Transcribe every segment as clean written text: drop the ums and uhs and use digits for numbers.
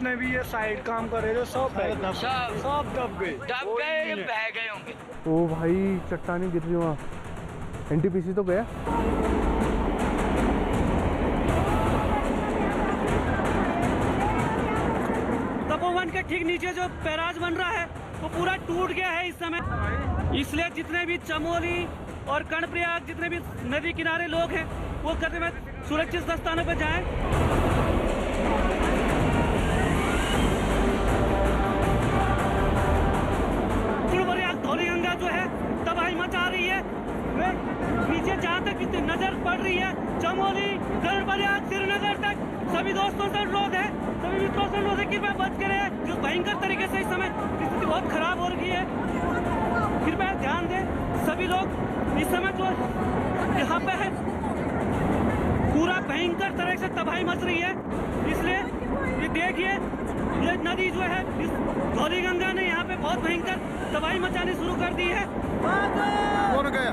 जितने भी ये साइड काम कर रहे थे सब दब गए बह गए होंगे। ओ भाई चट्टानी गिर रही वहाँ। एनटीपीसी तो गया। तपोवन के ठीक नीचे जो बैराज बन रहा है वो पूरा टूट गया है इस समय, इसलिए जितने भी चमोली और कर्णप्रयाग जितने भी नदी किनारे लोग हैं वो कहते हैं सुरक्षित स्थानों पर जाएं। धौली गंगा जो है तबाही मचा रही है। नीचे जहाँ तक नजर पड़ रही है चमोली कर्णप्रयाग श्रीनगर तक सभी दोस्तों से अनुरोध है, सभी मित्रों से अनुरोध है कि बच करें। जो भयंकर तरीके से इस समय स्थिति बहुत खराब हो रही है, कृपया ध्यान दें सभी लोग। इस समय जो यहाँ पे है पूरा भयंकर तरह से तबाही मच रही है, इसलिए ये देखिए ये नदी जो है इस धौली गंगा ने यहाँ पे बहुत भयंकर तबाही मचानी शुरू कर दी है। कौन गया?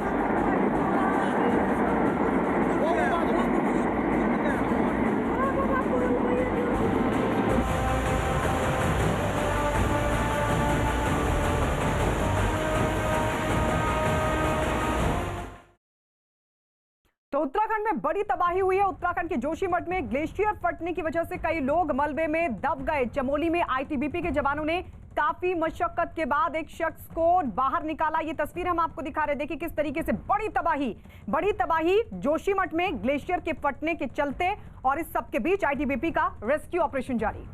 तो उत्तराखंड में बड़ी तबाही हुई है। उत्तराखंड के जोशीमठ में ग्लेशियर फटने की वजह से कई लोग मलबे में दब गए। चमोली में आईटीबीपी के जवानों ने काफी मशक्कत के बाद एक शख्स को बाहर निकाला। ये तस्वीर हम आपको दिखा रहे हैं, देखिए किस तरीके से बड़ी तबाही जोशीमठ में ग्लेशियर के फटने के चलते, और इस सबके बीच आईटीबीपी का रेस्क्यू ऑपरेशन जारी।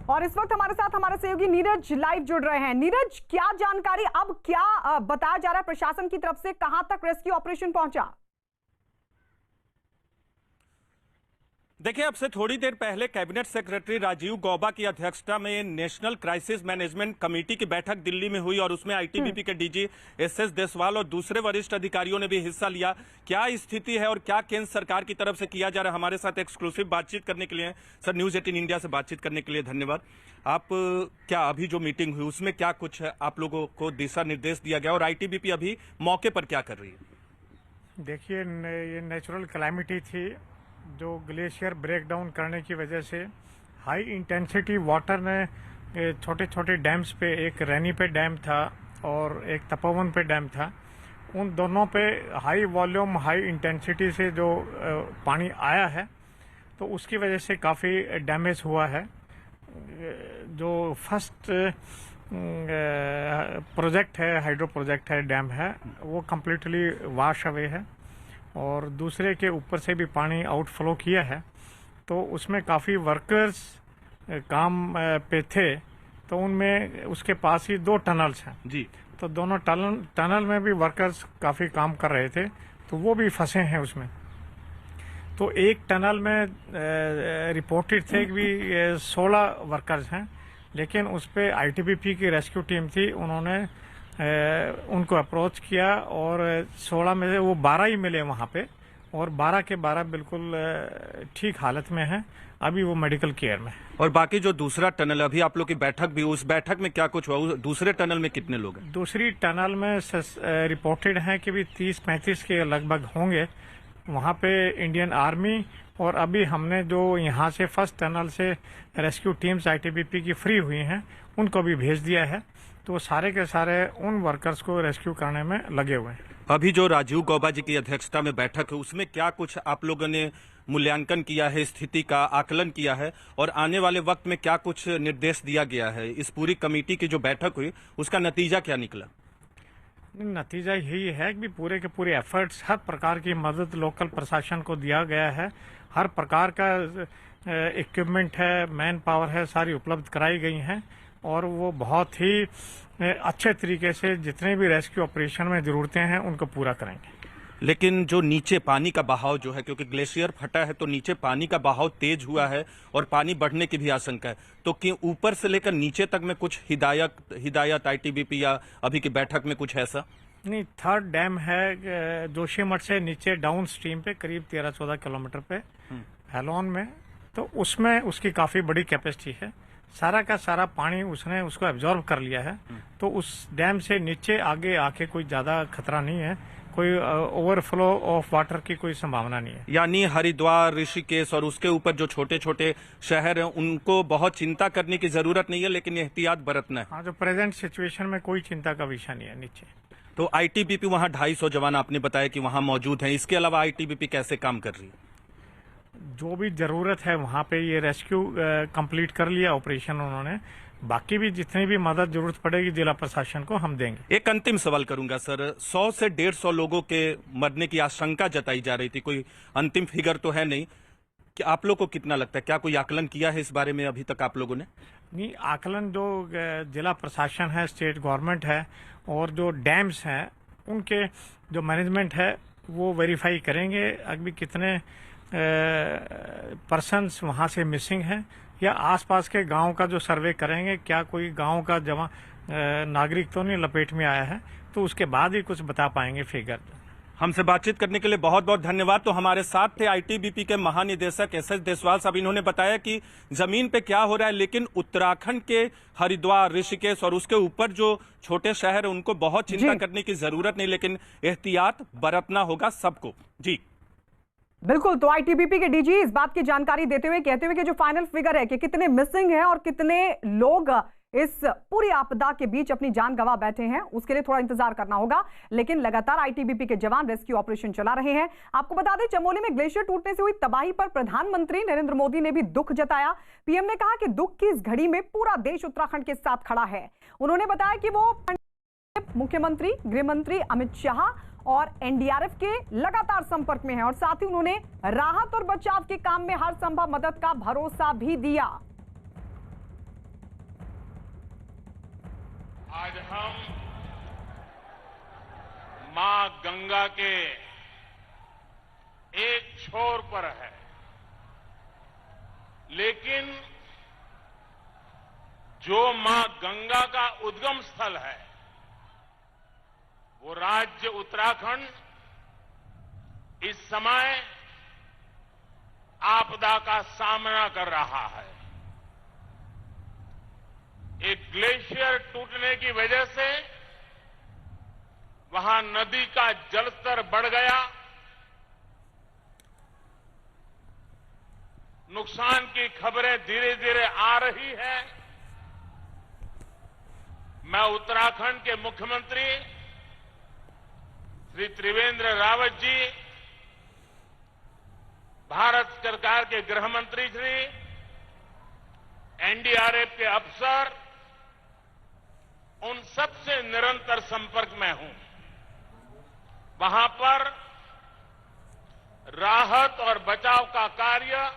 और इस वक्त हमारे साथ हमारे सहयोगी नीरज लाइव जुड़ रहे हैं। नीरज, क्या जानकारी, अब क्या बताया जा रहा है प्रशासन की तरफ से, कहां तक रेस्क्यू ऑपरेशन पहुंचा? देखिए, अब से थोड़ी देर पहले कैबिनेट सेक्रेटरी राजीव गौबा की अध्यक्षता में नेशनल क्राइसिस मैनेजमेंट कमेटी की बैठक दिल्ली में हुई और उसमें आईटीबीपी के डीजी एसएस देसवाल और दूसरे वरिष्ठ अधिकारियों ने भी हिस्सा लिया। क्या स्थिति है और क्या केंद्र सरकार की तरफ से किया जा रहा है, हमारे साथ एक्सक्लूसिव बातचीत करने के लिए सर न्यूज 18 इंडिया से बातचीत करने के लिए धन्यवाद। आप क्या अभी जो मीटिंग हुई उसमें क्या कुछ आप लोगों को दिशा निर्देश दिया गया और आईटीबीपी अभी मौके पर क्या कर रही है? देखिए, ये नेचुरल कैलामिटी थी जो ग्लेशियर ब्रेकडाउन करने की वजह से हाई इंटेंसिटी वाटर ने छोटे छोटे डैम्स पे, एक रैनी पे डैम था और एक तपोवन पे डैम था, उन दोनों पे हाई वॉल्यूम हाई इंटेंसिटी से जो पानी आया है तो उसकी वजह से काफ़ी डैमेज हुआ है। जो फर्स्ट प्रोजेक्ट है, हाइड्रो प्रोजेक्ट है, डैम है, वो कम्प्लीटली वॉश अवे है और दूसरे के ऊपर से भी पानी आउटफ्लो किया है। तो उसमें काफ़ी वर्कर्स काम पे थे, तो उनमें उसके पास ही 2 टनल्स हैं जी, तो दोनों टनल में भी वर्कर्स काफ़ी काम कर रहे थे, तो वो भी फंसे हैं उसमें। तो एक टनल में रिपोर्टेड थे कि भी 16 वर्कर्स हैं, लेकिन उस पर आईटीबीपी की रेस्क्यू टीम थी, उन्होंने उनको अप्रोच किया और 16 में से वो 12 ही मिले वहाँ पे, और 12 के 12 बिल्कुल ठीक हालत में हैं, अभी वो मेडिकल केयर में। और बाकी जो दूसरा टनल, अभी आप लोग की बैठक भी, उस बैठक में क्या कुछ हुआ? दूसरे टनल में कितने लोग हैं? दूसरी टनल में रिपोर्टेड है कि भी 30-35 के लगभग होंगे। वहाँ पे इंडियन आर्मी और अभी हमने जो यहाँ से फर्स्ट टनल से रेस्क्यू टीम्स आईटीबीपी की फ्री हुई हैं उनको भी भेज दिया है, तो सारे के सारे उन वर्कर्स को रेस्क्यू करने में लगे हुए हैं। अभी जो राजीव गौबा जी की अध्यक्षता में बैठक है उसमें क्या कुछ आप लोगों ने मूल्यांकन किया है, स्थिति का आकलन किया है और आने वाले वक्त में क्या कुछ निर्देश दिया गया है? इस पूरी कमेटी की जो बैठक हुई उसका नतीजा क्या निकला? नतीजा यही है कि पूरे के पूरे एफर्ट्स, हर प्रकार की मदद लोकल प्रशासन को दिया गया है, हर प्रकार का इक्विपमेंट है, मैन पावर है, सारी उपलब्ध कराई गई हैं और वो बहुत ही अच्छे तरीके से जितने भी रेस्क्यू ऑपरेशन में जरूरतें हैं उनको पूरा करेंगे। लेकिन जो नीचे पानी का बहाव जो है, क्योंकि ग्लेशियर फटा है तो नीचे पानी का बहाव तेज हुआ है और पानी बढ़ने की भी आशंका है, तो कि ऊपर से लेकर नीचे तक में कुछ हिदायत आईटीबीपी या अभी की बैठक में कुछ ऐसा नहीं? थर्ड डैम है जोशीमठ से नीचे डाउन स्ट्रीम पे करीब 13-14 किलोमीटर पे हेलोन में, तो उसमें उसकी काफी बड़ी कैपेसिटी है, सारा का सारा पानी उसने उसको एब्जॉर्ब कर लिया है, तो उस डैम से नीचे आगे आके कोई ज्यादा खतरा नहीं है, कोई ओवरफ्लो ऑफ वाटर की कोई संभावना नहीं है। यानी हरिद्वार, ऋषिकेश और उसके ऊपर जो छोटे छोटे शहर हैं उनको बहुत चिंता करने की जरूरत नहीं है, लेकिन एहतियात बरतना है। हाँ, जो प्रेजेंट सिचुएशन में कोई चिंता का विषय नहीं है नीचे। तो आईटीबीपी वहाँ 250 जवान आपने बताया कि वहाँ मौजूद हैं, इसके अलावा आईटीबीपी कैसे काम कर रही है? जो भी जरूरत है वहाँ पे ये रेस्क्यू कंप्लीट कर लिया ऑपरेशन उन्होंने। बाकी भी जितनी भी मदद जरूरत पड़ेगी जिला प्रशासन को हम देंगे। एक अंतिम सवाल करूंगा सर, 100 से 150 लोगों के मरने की आशंका जताई जा रही थी, कोई अंतिम फिगर तो है नहीं, कि आप लोग को कितना लगता है, क्या कोई आकलन किया है इस बारे में अभी तक आप लोगों ने? नहीं, आकलन जो जिला प्रशासन है, स्टेट गवर्नमेंट है और जो डैम्स हैं उनके जो मैनेजमेंट है वो वेरीफाई करेंगे अभी कितने पर्सन्स वहाँ से मिसिंग हैं, या आसपास के गांव का जो सर्वे करेंगे क्या कोई गांव का जमा नागरिक तो नहीं लपेट में आया है, तो उसके बाद ही कुछ बता पाएंगे फिगर। हमसे बातचीत करने के लिए बहुत बहुत धन्यवाद। तो हमारे साथ थे आईटीबीपी के महानिदेशक एसएस देसवाल साहब। इन्होंने बताया कि जमीन पे क्या हो रहा है, लेकिन उत्तराखंड के हरिद्वार, ऋषिकेश और उसके ऊपर जो छोटे शहर है उनको बहुत चिंता करने की जरूरत नहीं, लेकिन एहतियात बरतना होगा सबको। जी बिल्कुल। तो आईटीबीपी के डीजी इस बात की जानकारी देते हुए कहते हुए कि जो फाइनल फिगर है कि कितने मिसिंग हैं और कितने लोग इस पूरी आपदा के बीच अपनी जान गंवा बैठे हैं, उसके लिए थोड़ा इंतजार करना होगा, लेकिन लगातार आईटीबीपी के जवान रेस्क्यू ऑपरेशन चला रहे हैं। आपको बता दें, चमोली में ग्लेशियर टूटने से हुई तबाही पर प्रधानमंत्री नरेंद्र मोदी ने भी दुख जताया। पीएम ने कहा कि दुख की इस घड़ी में पूरा देश उत्तराखंड के साथ खड़ा है। उन्होंने बताया कि वो मुख्यमंत्री, गृह मंत्री अमित शाह और एनडीआरएफ के लगातार संपर्क में हैं और साथ ही उन्होंने राहत और बचाव के काम में हर संभव मदद का भरोसा भी दिया। आज हम मां गंगा के एक छोर पर है, लेकिन जो मां गंगा का उद्गम स्थल है वो राज्य उत्तराखंड इस समय आपदा का सामना कर रहा है। एक ग्लेशियर टूटने की वजह से वहां नदी का जलस्तर बढ़ गया, नुकसान की खबरें धीरे धीरे आ रही है। मैं उत्तराखंड के मुख्यमंत्री श्री त्रिवेंद्र रावत जी, भारत सरकार के गृह मंत्री श्री, एनडीआरएफ के अफसर, उन सबसे निरंतर संपर्क में हूं। वहां पर राहत और बचाव का कार्य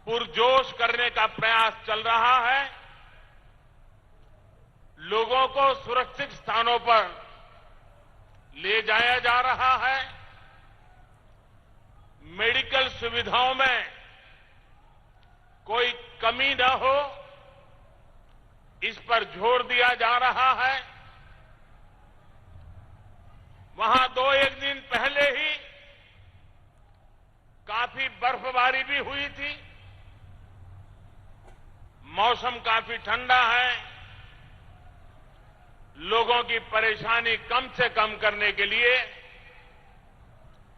पुरजोश करने का प्रयास चल रहा है। लोगों को सुरक्षित स्थानों पर ले जाया जा रहा है। मेडिकल सुविधाओं में कोई कमी न हो, इस पर जोर दिया जा रहा है। वहां 2-1 दिन पहले ही काफी बर्फबारी भी हुई थी। मौसम काफी ठंडा है। लोगों की परेशानी कम से कम करने के लिए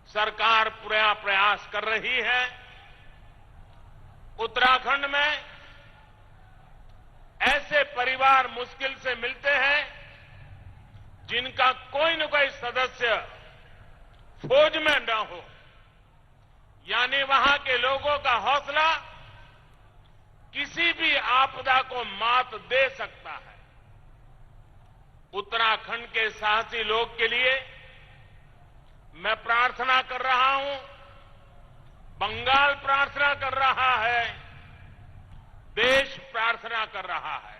सरकार पूरा प्रयास कर रही है। उत्तराखंड में ऐसे परिवार मुश्किल से मिलते हैं जिनका कोई न कोई सदस्य फौज में न हो, यानी वहां के लोगों का हौसला किसी भी आपदा को मात दे सकता है। उत्तराखंड के साहसी लोग के लिए मैं प्रार्थना कर रहा हूं, बंगाल प्रार्थना कर रहा है, देश प्रार्थना कर रहा है।